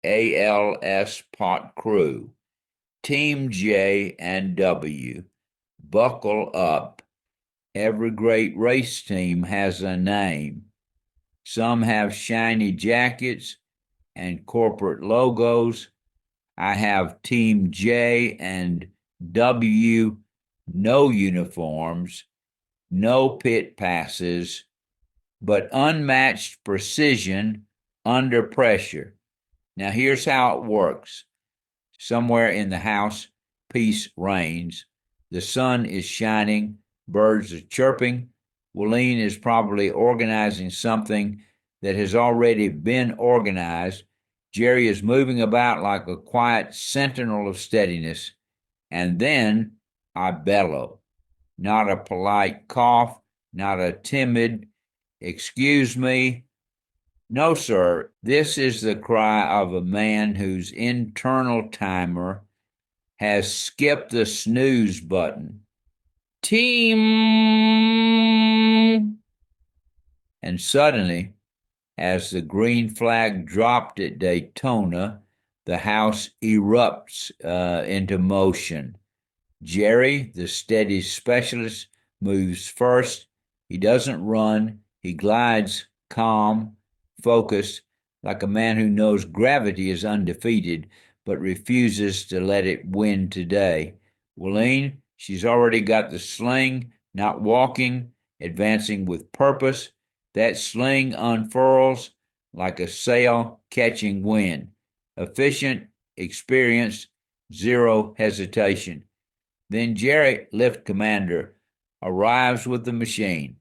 ALS Pot Crew, Team J and W, buckle up. Every great race team has a name. Some have shiny jackets and corporate logos. I have Team J and W, no uniforms, no pit passes, but unmatched precision under pressure. Now, here's how it works. Somewhere in the house, peace reigns. The sun is shining, birds are chirping. Willene is probably organizing something that has already been organized. Jerry is moving about like a quiet sentinel of steadiness. And then I bellow. Not a polite cough, not a timid, excuse me. No, sir, this is the cry of a man whose internal timer has skipped the snooze button. Team! And suddenly, as the green flag dropped at Daytona, the house erupts into motion. Jerry, the steady specialist, moves first. He doesn't run. He glides calm, focused, like a man who knows gravity is undefeated, but refuses to let it win today. Willene, she's already got the sling, not walking, advancing with purpose. That sling unfurls like a sail catching wind. Efficient, experienced, zero hesitation. Then Jerry, lift commander, arrives with the machine.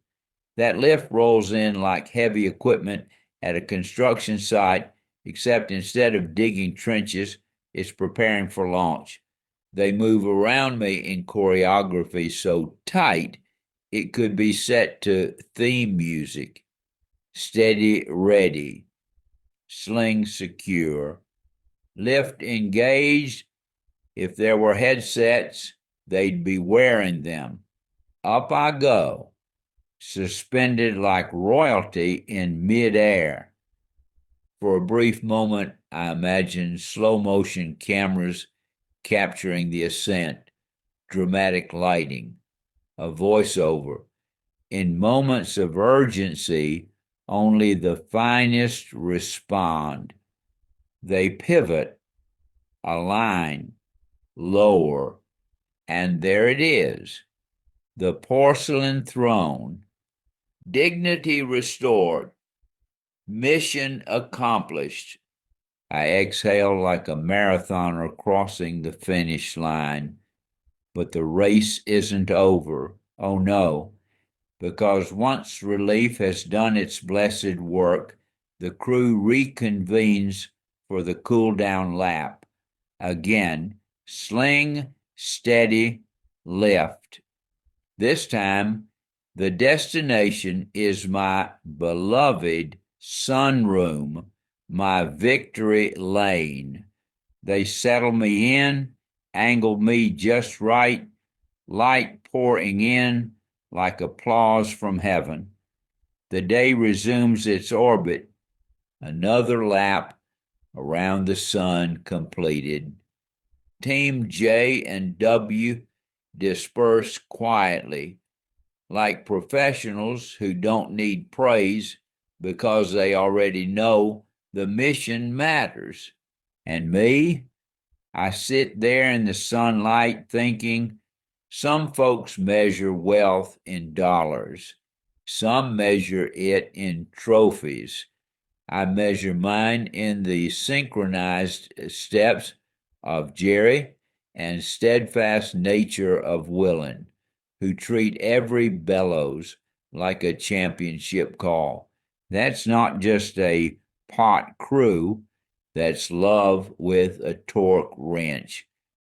That lift rolls in like heavy equipment at a construction site, except instead of digging trenches, it's preparing for launch. They move around me in choreography so tight it could be set to theme music. Steady, ready. Sling secure. Lift engaged. If there were headsets, they'd be wearing them. Up I go, suspended like royalty in midair. For a brief moment, I imagined slow-motion cameras capturing the ascent, dramatic lighting, a voiceover. In moments of urgency, only the finest respond. They pivot, align, lower, and there it is, the porcelain throne, dignity restored, mission accomplished. I exhale like a marathoner crossing the finish line, but the race isn't over. Oh no, because once relief has done its blessed work, the crew reconvenes for the cool-down lap. Again, sling, steady, lift. This time, the destination is my beloved sunroom, my victory lane. They settle me in, angle me just right, light pouring in like applause from heaven. The day resumes its orbit, another lap around the sun completed. Team J and W disperse quietly, like professionals who don't need praise because they already know the mission matters. And me, I sit there in the sunlight thinking, some folks measure wealth in dollars. Some measure it in trophies. I measure mine in the synchronized steps of Jerry and steadfast nature of Willene, who treat every bellows like a championship call. That's not just a pot crew, that's love with a torque wrench.